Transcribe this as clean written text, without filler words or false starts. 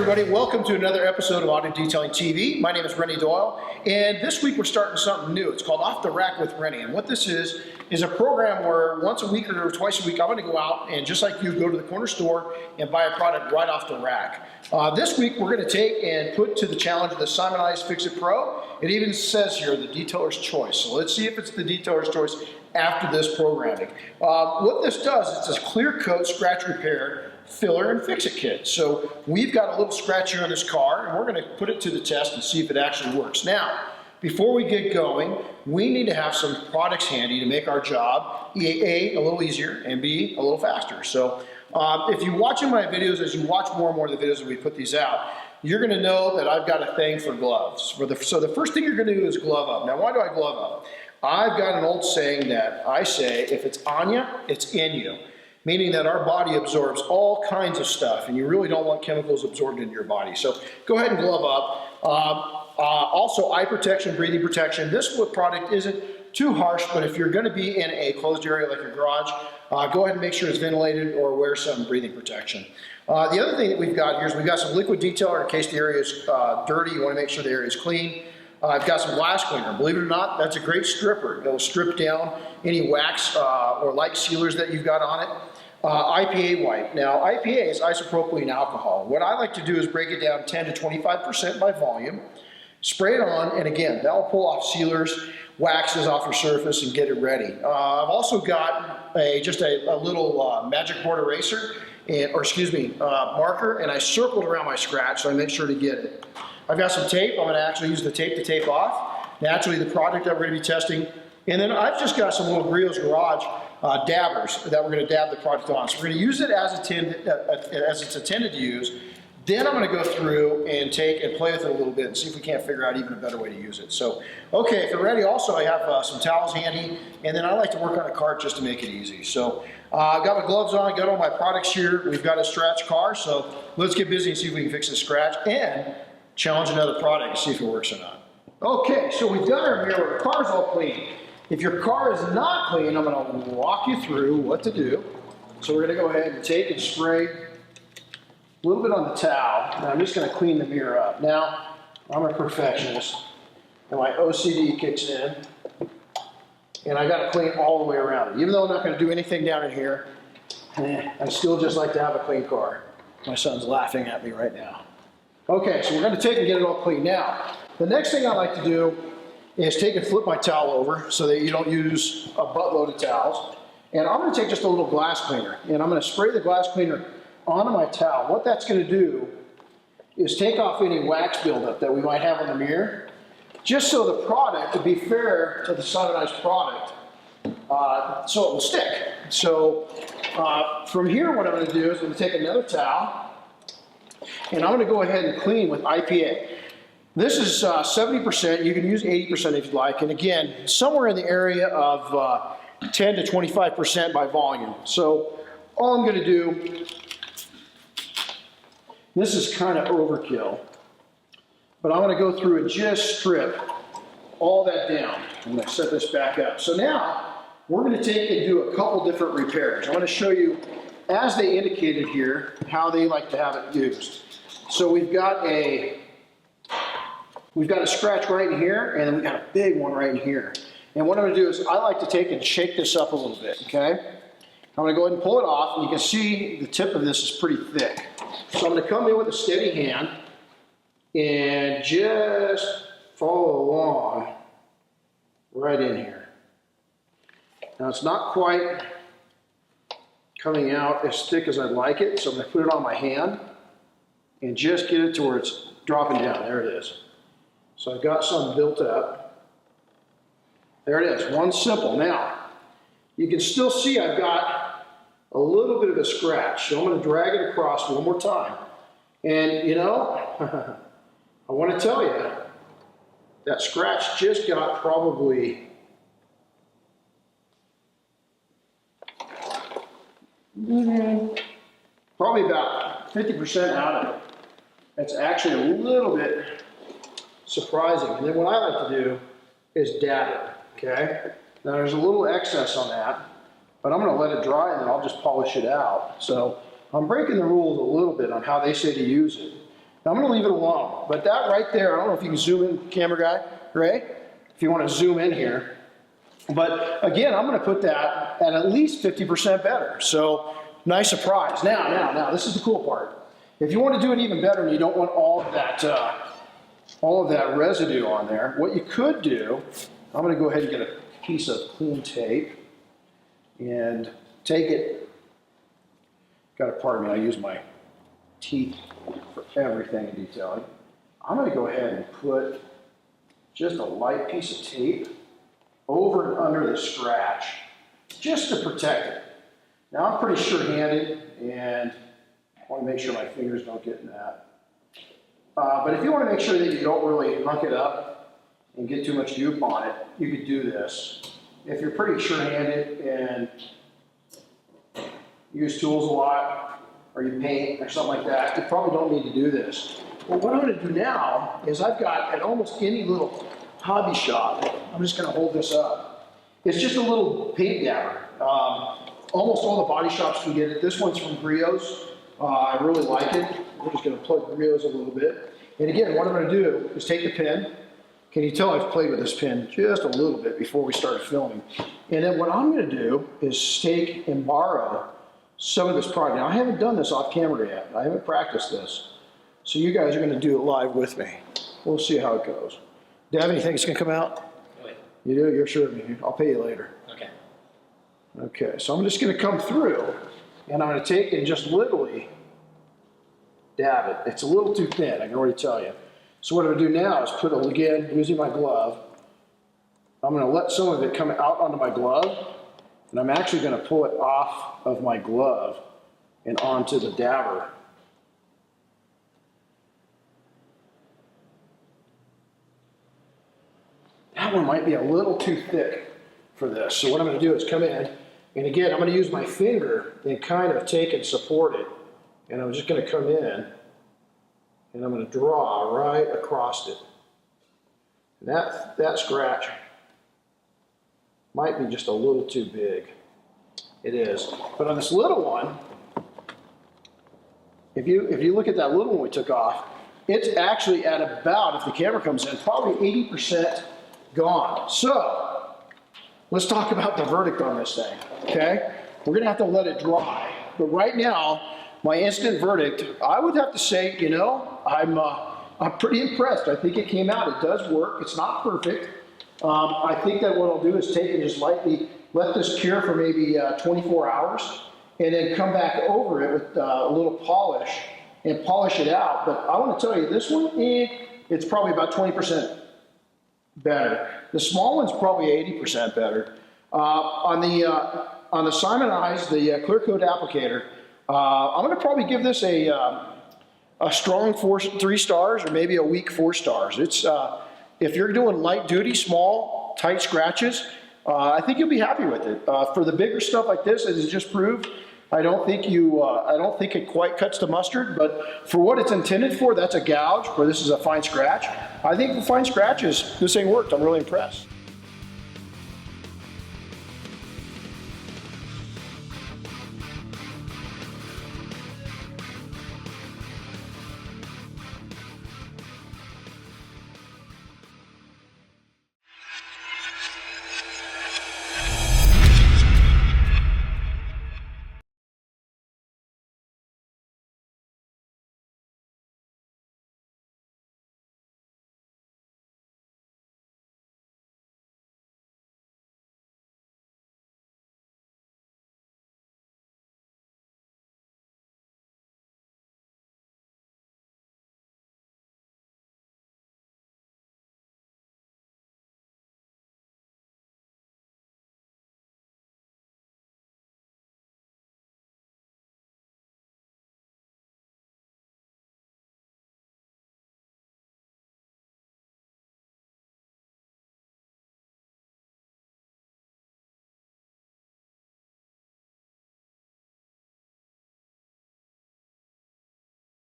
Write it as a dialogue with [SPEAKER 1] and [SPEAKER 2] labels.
[SPEAKER 1] everybody, welcome to another episode of Auto Detailing TV. My name is Renny and this week we're starting something new. It's called Off the Rack with Renny, and what this is a program where once a week or twice a week I'm going to go out and just like you go to the corner store and buy a product right off the rack. This week we're going to take and put to the challenge of the Simonize Fix-It Pro. It even says here the detailer's choice, so let's see if it's the detailer's choice after this programming. What this does is a clear coat scratch repair filler and fix-it kit. So we've got a little scratch here on this car and we're going to put it to the test and see if it actually works. Now, before we get going, we need to have some products handy to make our job A, a little easier, and B, a little faster. So if you're watching my videos, as you watch more and more of the videos that we put these out, you're going to know that I've got a thing for gloves. So the first thing you're going to do is glove up. Now, why do I glove up? I've got an old saying that I say, if it's on you, it's in you. Meaning that our body absorbs all kinds of stuff, and you really don't want chemicals absorbed into your body. So go ahead and glove up. Also, eye protection, breathing protection. This product isn't too harsh, but if you're going to be in a closed area like your garage, go ahead and make sure it's ventilated or wear some breathing protection. The other thing that we've got here is we've got some liquid detailer in case the area is dirty. You want to make sure the area is clean. I've got some glass cleaner. Believe it or not, that's a great stripper. It'll strip down any wax or light sealers that you've got on it. IPA wipe. Now, IPA is isopropylene alcohol. What I like to do is break it down 10 to 25% by volume, spray it on, and again, that'll pull off sealers, waxes off your surface, and get it ready. I've also got just a little magic board eraser, marker, and I circled around my scratch so I make sure to get it. I've got some tape. I'm going to actually use the tape to tape off. Naturally, the product that we're going to be testing. And then I've just got some little Griot's Garage dabbers that we're going to dab the product on. So we're going to use it as it's intended to use. Then I'm going to go through and take and play with it a little bit and see if we can't figure out even a better way to use it. So, okay, if you're ready, also I have some towels handy, and then I like to work on a cart just to make it easy. So I've got my gloves on, got all my products here. We've got a scratch car, so let's get busy and see if we can fix the scratch and challenge another product and see if it works or not. Okay, so we've done our mirror. The car's all clean. If your car is not clean, I'm going to walk you through what to do. So we're going to go ahead and take and spray a little bit on the towel. And I'm just going to clean the mirror up. Now, I'm a perfectionist, and my OCD kicks in, and I got to clean all the way around it. Even though I'm not going to do anything down in here, I still just like to have a clean car. My son's laughing at me right now. Okay, so we're going to take and get it all clean. Now, the next thing I like to do is take and flip my towel over so that you don't use a buttload of towels. And I'm going to take just a little glass cleaner, and I'm going to spray the glass cleaner onto my towel. What that's going to do is take off any wax buildup that we might have on the mirror, just so the product, to be fair to the Simonize product, so it will stick. So from here, what I'm going to do is I'm going to take another towel, and I'm going to go ahead and clean with IPA. This is 70%. You can use 80% if you'd like. And again, somewhere in the area of 10 to 25% by volume. So all I'm going to do, this is kind of overkill, but I'm going to go through and just strip all that down. I'm going to set this back up. So now we're going to take and do a couple different repairs. I'm going to show you, as they indicated here, how they like to have it used. So we've got a scratch right in here, and then we've got a big one right in here. And what I'm going to do is I like to take and shake this up a little bit, okay? I'm going to go ahead and pull it off, and you can see the tip of this is pretty thick. So I'm going to come in with a steady hand and just follow along right in here. Now it's not quite coming out as thick as I'd like it, so I'm going to put it on my hand and just get it to where it's dropping down. There it is. So I've got some built up. There it is, one simple. Now, you can still see I've got a little bit of a scratch, so I'm going to drag it across one more time. And you know, I want to tell you, that scratch just got probably about 50% out of it. That's actually a little bit surprising. And then what I like to do is dab it, okay? Now there's a little excess on that, but I'm going to let it dry and then I'll just polish it out. So I'm breaking the rules a little bit on how they say to use it. Now I'm gonna leave it alone, but that right there, I don't know if you can zoom in, camera guy, Ray, if you wanna zoom in here. But again, I'm gonna put that at least 50% better. So nice surprise. Now, this is the cool part. If you wanna do it even better and you don't want all of that residue on there, what you could do, I'm gonna go ahead and get a piece of clean tape and take it, gotta pardon me, I use my teeth for everything in detailing. I'm gonna go ahead and put just a light piece of tape over and under the scratch, just to protect it. Now I'm pretty sure-handed, and I wanna make sure my fingers don't get in that. But if you wanna make sure that you don't really hunk it up and get too much goop on it, you could do this. If you're pretty sure-handed and use tools a lot, or you paint or something like that, you probably don't need to do this. Well, what I'm gonna do now is I've got at almost any little hobby shop, I'm just gonna hold this up. It's just a little paint dabber. Almost all the body shops can get it. This one's from Griot's. I really like it. We're just gonna plug Griot's a little bit. And again, what I'm gonna do is take the pen. Can you tell I've played with this pen just a little bit before we started filming? And then what I'm gonna do is take and borrow some of this product. Now I haven't done this off camera yet. I haven't practiced this. So you guys are gonna do it live with me. We'll see how it goes. Devin, you think it's gonna come out?
[SPEAKER 2] Wait.
[SPEAKER 1] You do? You're sure of me? I'll pay you later.
[SPEAKER 2] Okay.
[SPEAKER 1] Okay, so I'm just gonna come through and I'm gonna take and just literally dab it. It's a little too thin, I can already tell you. So what I'm gonna do now is put it, again, using my glove, I'm gonna let some of it come out onto my glove, and I'm actually gonna pull it off of my glove and onto the dabber. That one might be a little too thick for this. So what I'm gonna do is come in, and again, I'm gonna use my finger and kind of take and support it. And I'm just gonna come in, and I'm gonna draw right across it. And that scratch might be just a little too big. It is. But on this little one, if you look at that little one we took off, it's actually at about, if the camera comes in, probably 80% gone. So let's talk about the verdict on this thing, okay? We're gonna have to let it dry. But right now, my instant verdict, I would have to say, you know, I'm pretty impressed. I think it came out. It does work. It's not perfect. I think that what I'll do is take and just lightly let this cure for maybe 24 hours and then come back over it with a little polish and polish it out. But I want to tell you, this one, it's probably about 20% better. The small one's probably 80% better. On the Simonize, the clear coat applicator, I'm going to probably give this a strong 3 stars or maybe a weak 4 stars. It's if you're doing light duty, small, tight scratches, I think you'll be happy with it. For the bigger stuff like this, as it just proved, I don't think it quite cuts the mustard. But for what it's intended for, that's a gouge. Where this is a fine scratch. I think for fine scratches, this thing worked. I'm really impressed.